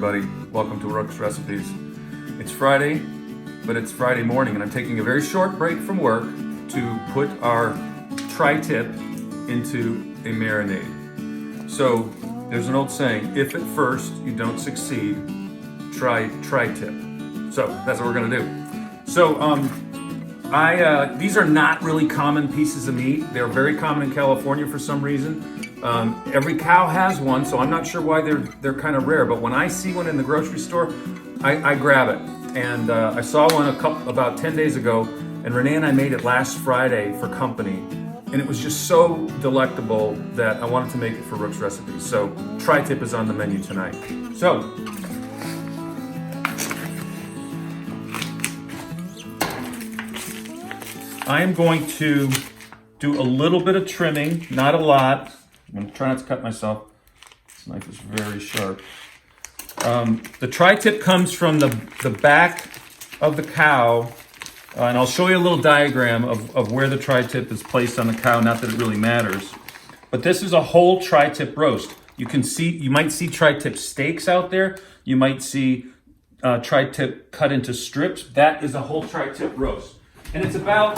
everybody. Welcome to Rook's Recipes. It's Friday, but it's Friday morning, and I'm taking a very short break from work to put our tri-tip into a marinade. So there's an old saying, if at first you don't succeed, try tri-tip. So that's what we're gonna do. So these are not really common pieces of meat. They're very common in California for some reason. Every cow has one, so I'm not sure why they're kind of rare. But when I see one in the grocery store, I grab it. And I saw one about 10 days ago, and Renee and I made it last Friday for company. And it was just so delectable that I wanted to make it for Rook's Recipes. So tri-tip is on the menu tonight. So I am going to do a little bit of trimming, not a lot. I'm going to try not to cut myself. This knife is very sharp. The tri-tip comes from the back of the cow, and I'll show you a little diagram of where the tri-tip is placed on the cow, not that it really matters. But this is a whole tri-tip roast. You might see tri-tip steaks out there. You might see tri-tip cut into strips. That is a whole tri-tip roast. And it's about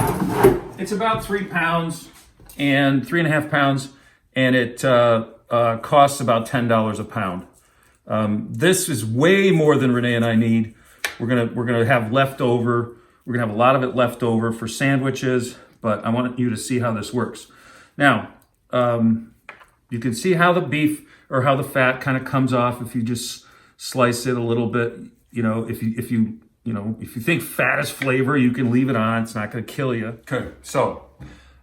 3 pounds and 3.5 pounds, and it costs about $10 a pound. This is way more than Renee and I need. We're gonna have leftover. We're gonna have a lot of it left over for sandwiches, but I want you to see how this works. Now, you can see how the beef or how the fat kind of comes off if you just slice it a little bit. You know, if you think fat is flavor, you can leave it on. It's not going to kill you. Okay, so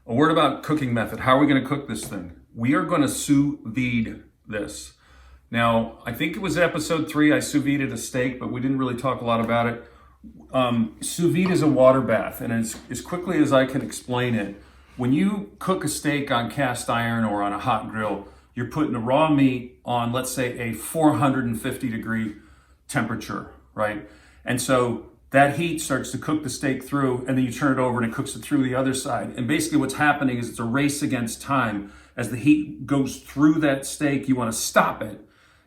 a word about cooking method. How are we going to cook this thing? We are going to sous vide this. Now, I think it was episode 3, I sous vided a steak, but we didn't really talk a lot about it. Sous vide is a water bath, and as quickly as I can explain it, when you cook a steak on cast iron or on a hot grill, you're putting the raw meat on, let's say, a 450 degree temperature, right? And so that heat starts to cook the steak through, and then you turn it over and it cooks it through the other side. And basically what's happening is it's a race against time. As the heat goes through that steak, you want to stop it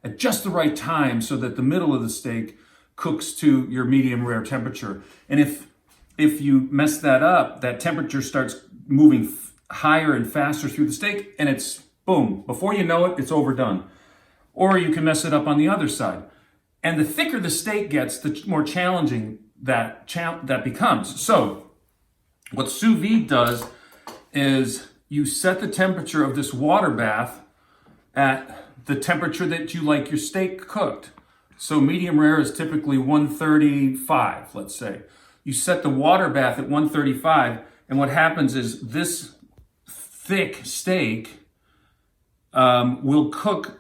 at just the right time so that the middle of the steak cooks to your medium rare temperature. And if you mess that up, that temperature starts moving higher and faster through the steak, and it's boom. Before you know it, it's overdone. Or you can mess it up on the other side. And the thicker the steak gets, the more challenging that becomes. So what sous vide does is you set the temperature of this water bath at the temperature that you like your steak cooked. So medium rare is typically 135, let's say. You set the water bath at 135, and what happens is this thick steak will cook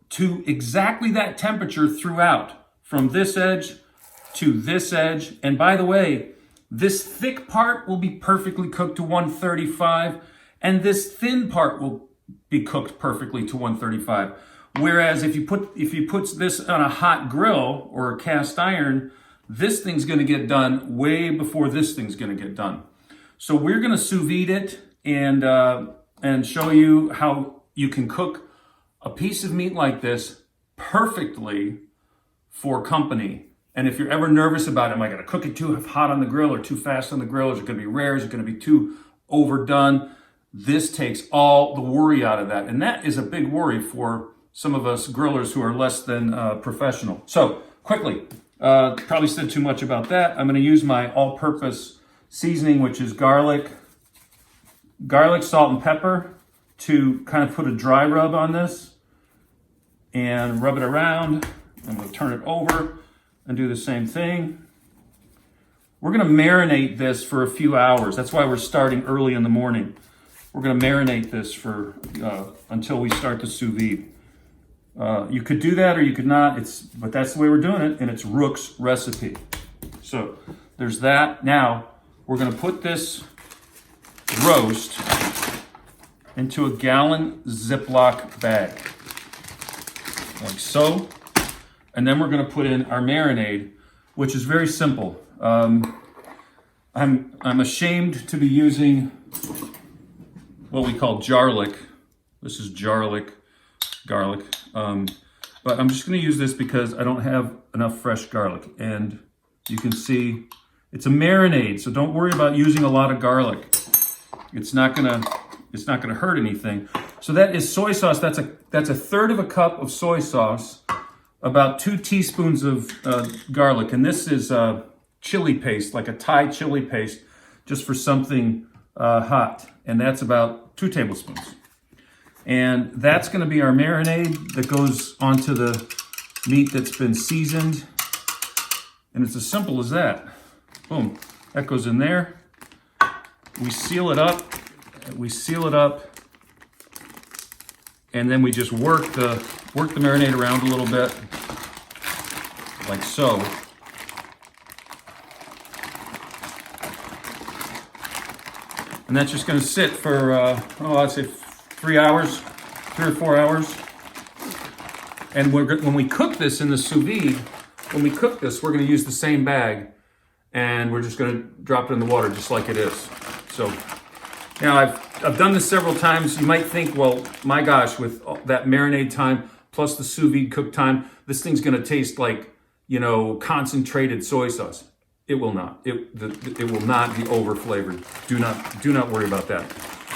to exactly that temperature throughout, from this edge to this edge. And by the way, this thick part will be perfectly cooked to 135, and this thin part will be cooked perfectly to 135. Whereas if you put this on a hot grill or a cast iron, this thing's gonna get done way before this thing's gonna get done. So we're gonna sous vide it and show you how you can cook a piece of meat like this perfectly for company. And if you're ever nervous about it, am I going to cook it too hot on the grill or too fast on the grill? Is it going to be rare? Is it going to be too overdone? This takes all the worry out of that. And that is a big worry for some of us grillers who are less than professional. So quickly, probably said too much about that. I'm going to use my all-purpose seasoning, which is garlic, salt, and pepper, to kind of put a dry rub on this and rub it around. And we'll turn it over and do the same thing. We're gonna marinate this for a few hours. That's why we're starting early in the morning. We're gonna marinate this for until we start the sous vide. You could do that or you could not, but that's the way we're doing it, and it's Rook's recipe. So there's that. Now we're gonna put this roast into a gallon Ziploc bag, like so. And then we're gonna put in our marinade, which is very simple. I'm ashamed to be using what we call garlic. This is garlic. But I'm just going to use this because I don't have enough fresh garlic. And you can see it's a marinade, so don't worry about using a lot of garlic. It's not gonna hurt anything. So that is soy sauce. That's a third of a cup of soy sauce, about 2 teaspoons of garlic, and this is chili paste, like a Thai chili paste, just for something hot, and that's about 2 tablespoons. And that's going to be our marinade that goes onto the meat that's been seasoned, and it's as simple as that. Boom, that goes in there. We seal it up. And then we just work the marinade around a little bit, like so. And that's just going to sit for, I'd say 3 hours, 3 or 4 hours. And when we cook this in the sous vide, we're going to use the same bag, and we're just going to drop it in the water just like it is. So now I've done this several times. You might think, well, my gosh, with that marinade time plus the sous vide cook time, this thing's going to taste like, concentrated soy sauce. It will not. It will not be over flavored. Do not worry about that.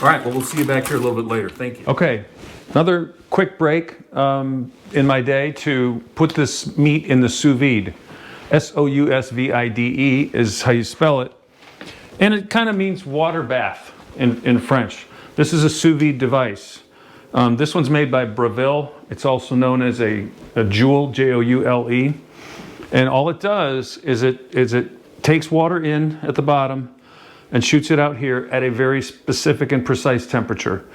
All right. Well, we'll see you back here a little bit later. Thank you. Okay. Another quick break in my day to put this meat in the sous vide. Sousvide is how you spell it. And it kind of means water bath in French. This is a sous vide device. This one's made by Breville. It's also known as a Joule, Joule. And all it does is it takes water in at the bottom and shoots it out here at a very specific and precise temperature.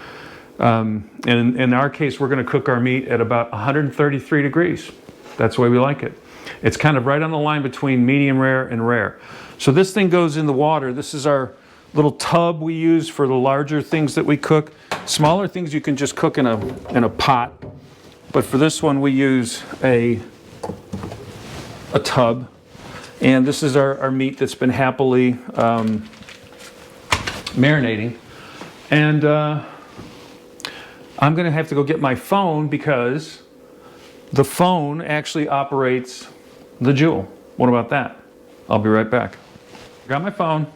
And in our case, we're going to cook our meat at about 133 degrees. That's the way we like it. It's kind of right on the line between medium rare and rare. So this thing goes in the water. This is our little tub we use for the larger things that we cook. Smaller things you can just cook in a pot. But for this one, we use a tub. And this is our meat that's been happily marinating. And I'm going to have to go get my phone because the phone actually operates the Joule. What about that? I'll be right back. Got my phone.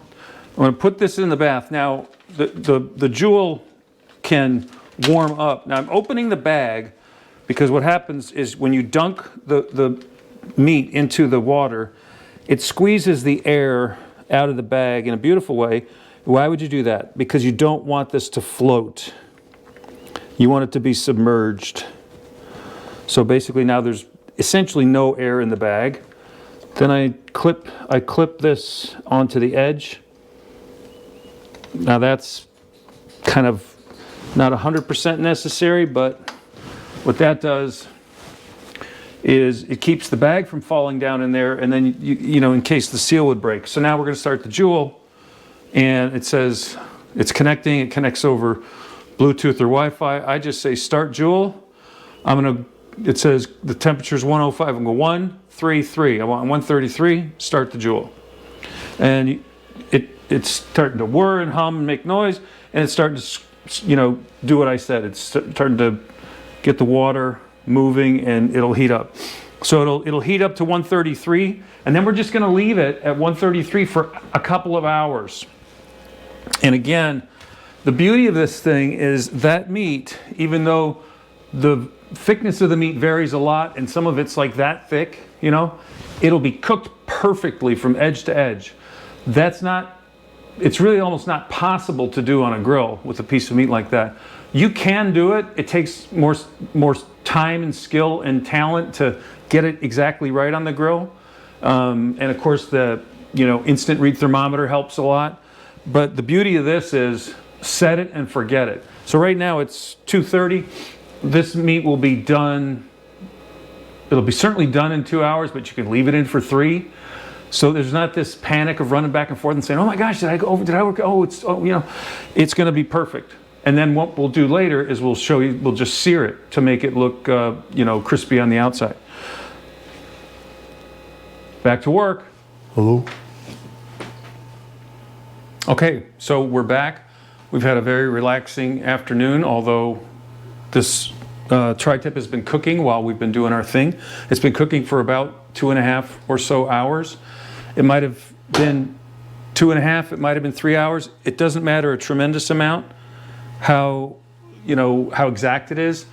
I'm going to put this in the bath. Now, the Joule can warm up. Now, I'm opening the bag because what happens is when you dunk the meat into the water, it squeezes the air out of the bag in a beautiful way. Why would you do that? Because you don't want this to float. You want it to be submerged. So basically now there's essentially no air in the bag. Then I clip this onto the edge. Now that's kind of not 100% necessary, but what that does is it keeps the bag from falling down in there, and then you know, in case the seal would break. So now we're going to start the Joule, and it says it's connecting. It connects over Bluetooth or Wi-Fi. I just say start Joule. It says the temperature is 105. I'm going to go 133. I want 133. Start the Joule, and it's starting to whir and hum and make noise, and it's starting to, do what I said. It's starting to get the water moving, and it'll heat up. So it'll heat up to 133, and then we're just going to leave it at 133 for a couple of hours. And again, the beauty of this thing is that meat, even though the thickness of the meat varies a lot, and some of it's like that thick, it'll be cooked perfectly from edge to edge. It's really almost not possible to do on a grill with a piece of meat like that. You can do it. It takes more time and skill and talent to get it exactly right on the grill. And of course the instant read thermometer helps a lot. But the beauty of this is set it and forget it. So right now it's 2:30. This meat will be done. It'll be certainly done in 2 hours, but you can leave it in for 3. So there's not this panic of running back and forth and saying, "Oh my gosh, did I go over? Did I work? It's going to be perfect." And then what we'll do later is we'll just sear it to make it look, crispy on the outside. Back to work. Hello. Okay, so we're back. We've had a very relaxing afternoon, although this tri-tip has been cooking while we've been doing our thing. It's been cooking for about 2.5 or so hours. It might have been 2.5, it might have been 3 hours. It doesn't matter a tremendous amount how exact it is.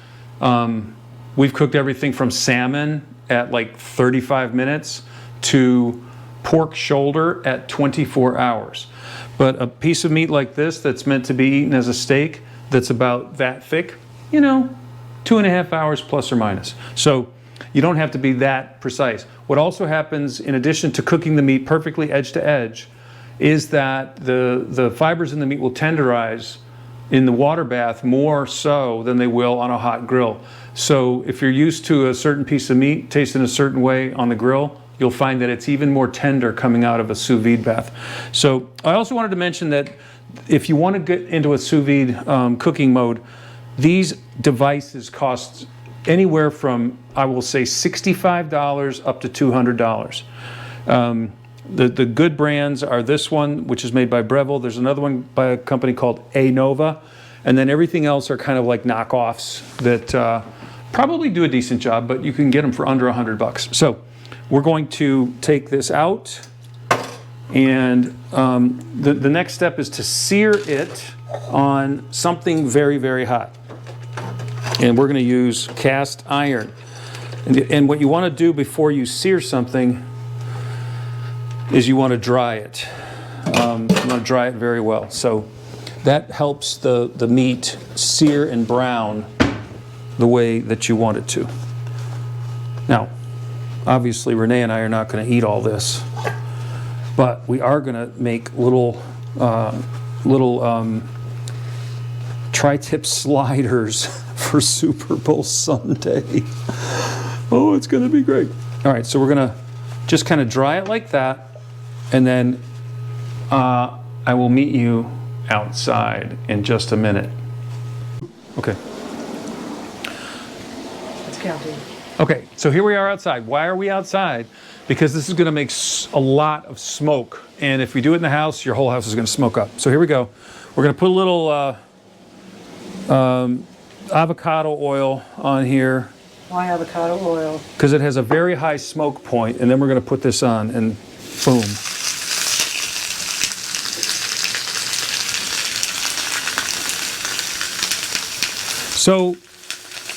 We've cooked everything from salmon at like 35 minutes to pork shoulder at 24 hours. But a piece of meat like this that's meant to be eaten as a steak that's about that thick, 2.5 hours plus or minus. So you don't have to be that precise. What also happens in addition to cooking the meat perfectly edge to edge is that the fibers in the meat will tenderize in the water bath more so than they will on a hot grill. So if you're used to a certain piece of meat tasting a certain way on the grill, you'll find that it's even more tender coming out of a sous vide bath. So I also wanted to mention that if you want to get into a sous vide cooking mode, these devices cost anywhere from, I will say, $65 up to $200. The good brands are this one, which is made by Breville. There's another one by a company called Nova. And then everything else are kind of like knockoffs that probably do a decent job, but you can get them for under $100. So we're going to take this out. And the next step is to sear it on something very, very hot. And we're going to use cast iron. And what you want to do before you sear something is you want to dry it. You want to dry it very well. So that helps the meat sear and brown the way that you want it to. Now, obviously Renee and I are not going to eat all this, but we are going to make little tri-tip sliders for Super Bowl Sunday. Oh, it's going to be great. All right, so we're going to just kind of dry it like that, and then I will meet you outside in just a minute. Okay. It's counting. Okay, so here we are outside. Why are we outside? Because this is going to make a lot of smoke, and if we do it in the house, your whole house is going to smoke up. So here we go. We're going to put a little avocado oil on here. Why avocado oil? Because it has a very high smoke point, and then we're going to put this on, and boom. So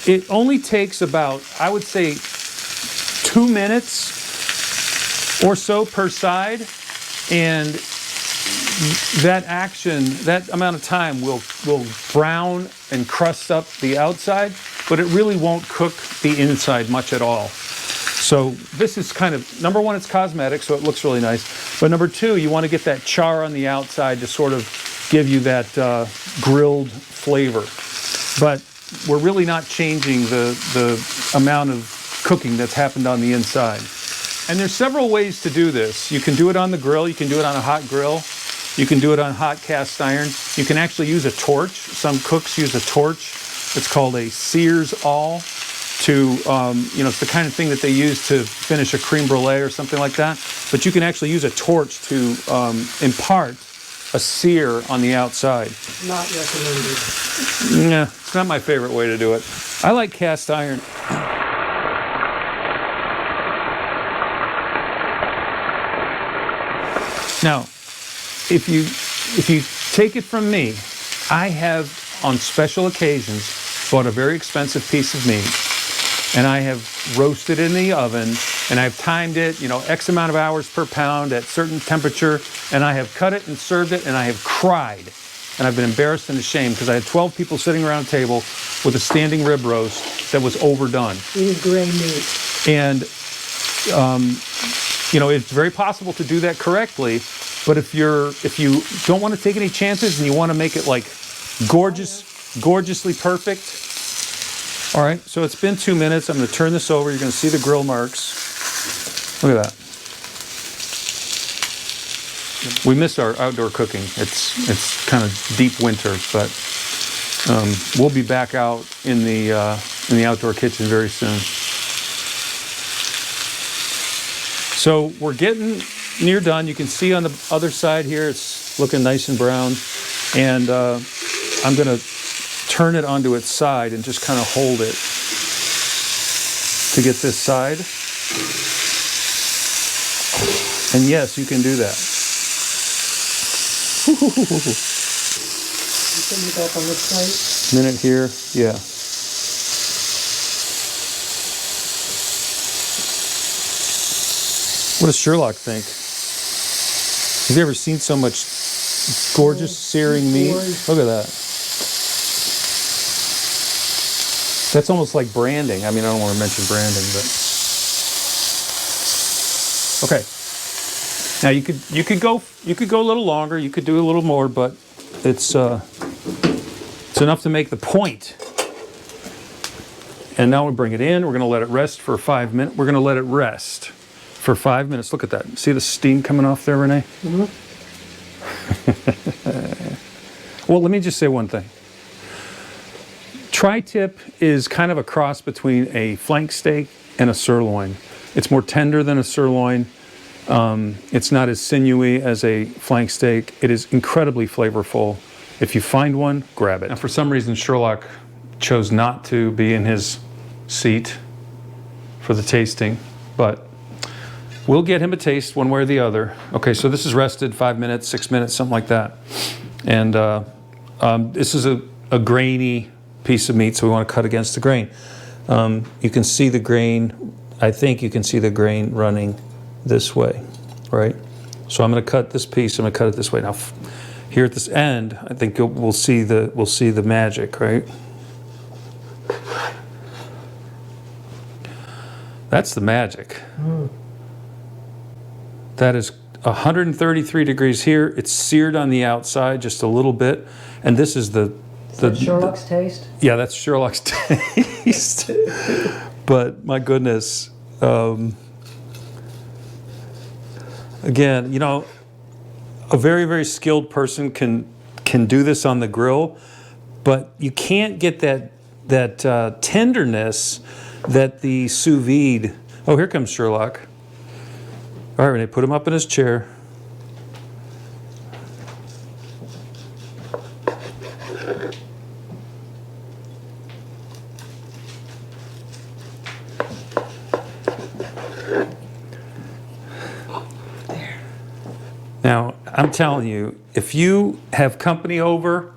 it only takes about, I would say, 2 minutes or so per side, and that action, that amount of time will brown and crust up the outside, but it really won't cook the inside much at all. So this is kind of, number one, it's cosmetic, so it looks really nice. But number two, you want to get that char on the outside to sort of give you that grilled flavor. But we're really not changing the amount of cooking that's happened on the inside. And there's several ways to do this. You can do it on the grill, you can do it on a hot grill, you can do it on hot cast iron. You can actually use a torch. Some cooks use a torch. It's called a sear's awl to, it's the kind of thing that they use to finish a creme brulee or something like that. But you can actually use a torch to impart a sear on the outside. Not recommended. Yeah, it's not my favorite way to do it. I like cast iron. Now, if you take it from me, I have on special occasions bought a very expensive piece of meat, and I have roasted it in the oven, and I've timed it, X amount of hours per pound at certain temperature, and I have cut it and served it, and I have cried. And I've been embarrassed and ashamed because I had 12 people sitting around a table with a standing rib roast that was overdone. Eating gray meat. And, it's very possible to do that correctly, but if you don't want to take any chances and you want to make it like gorgeously perfect. All right, so it's been 2 minutes. I'm going to turn this over. You're going to see the grill marks. Look at that. We miss our outdoor cooking. It's kind of deep winter, but we'll be back out in the outdoor kitchen very soon. So we're getting near done. You can see on the other side here, it's looking nice and brown. And I'm going to turn it onto its side and just kind of hold it to get this side. And yes, you can do that. You put it back on this plate. Minute here, yeah. What does Sherlock think? Have you ever seen so much gorgeous searing meat? Look at that. That's almost like branding. I mean, I don't want to mention branding, but okay. Now you could go a little longer. You could do a little more, but it's enough to make the point. And now we bring it in. We're going to let it rest for 5 minutes. We're going to let it rest for 5 minutes. Look at that. See the steam coming off there, Renee? Mm-hmm. Well, let me just say one thing. Tri-tip is kind of a cross between a flank steak and a sirloin. It's more tender than a sirloin. It's not as sinewy as a flank steak. It is incredibly flavorful. If you find one, grab it. Now, for some reason, Sherlock chose not to be in his seat for the tasting, but we'll get him a taste one way or the other. Okay, so this is rested 5 minutes, 6 minutes, something like that. And this is a grainy piece of meat, so we want to cut against the grain. You can see the grain. I think you can see the grain running this way, right? So I'm going to cut this piece. I'm going to cut it this way. Now, here at this end, I think we'll see the magic, right? That's the magic. Mm. That is 133 degrees here. It's seared on the outside just a little bit, and this is the Sherlock's taste. Yeah, that's Sherlock's taste. But my goodness, again, you know, a very, very skilled person can do this on the grill, but you can't get that tenderness that the sous vide. Oh, here comes Sherlock. All right, Renee, put him up in his chair. Now, I'm telling you, if you have company over,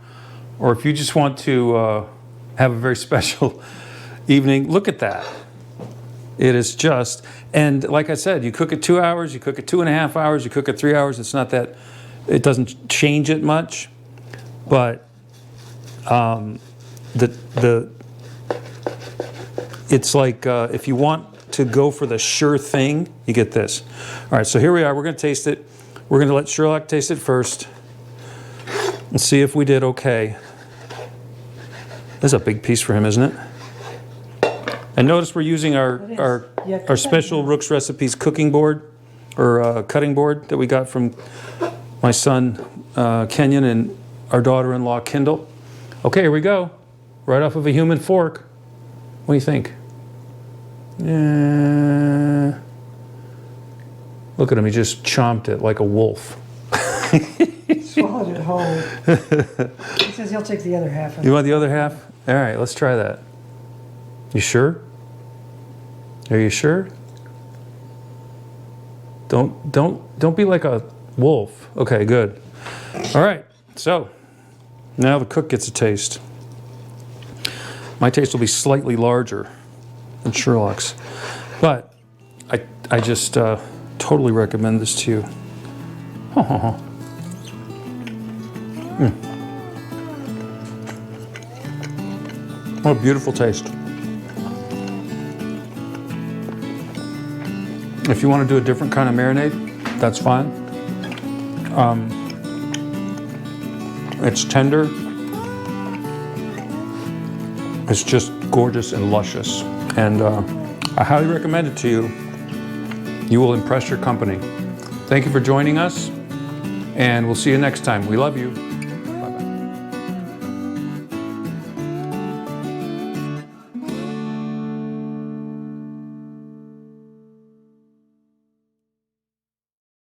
or if you just want to have a very special evening, look at that. It is just, and like I said, you cook it 2 hours, you cook it 2.5 hours, you cook it 3 hours. It's not that, it doesn't change it much, but it's like if you want to go for the sure thing, you get this. All right, so here we are. We're going to taste it. We're going to let Sherlock taste it first and see if we did okay. This is a big piece for him, isn't it? And notice we're using our special Rook's Recipes cooking board, or cutting board that we got from my son Kenyon and our daughter-in-law Kendall. Okay, here we go. Right off of a human fork. What do you think? Yeah. Look at him, he just chomped it like a wolf. Swallowed it whole. He says he'll take the other half. You want the other half? All right, let's try that. You sure? Are you sure? Don't be like a wolf. Okay, good. All right, so now the cook gets a taste. My taste will be slightly larger than Sherlock's, but I just totally recommend this to you. What a beautiful taste. If you want to do a different kind of marinade, that's fine. It's tender. It's just gorgeous and luscious. And I highly recommend it to you. You will impress your company. Thank you for joining us, and we'll see you next time. We love you.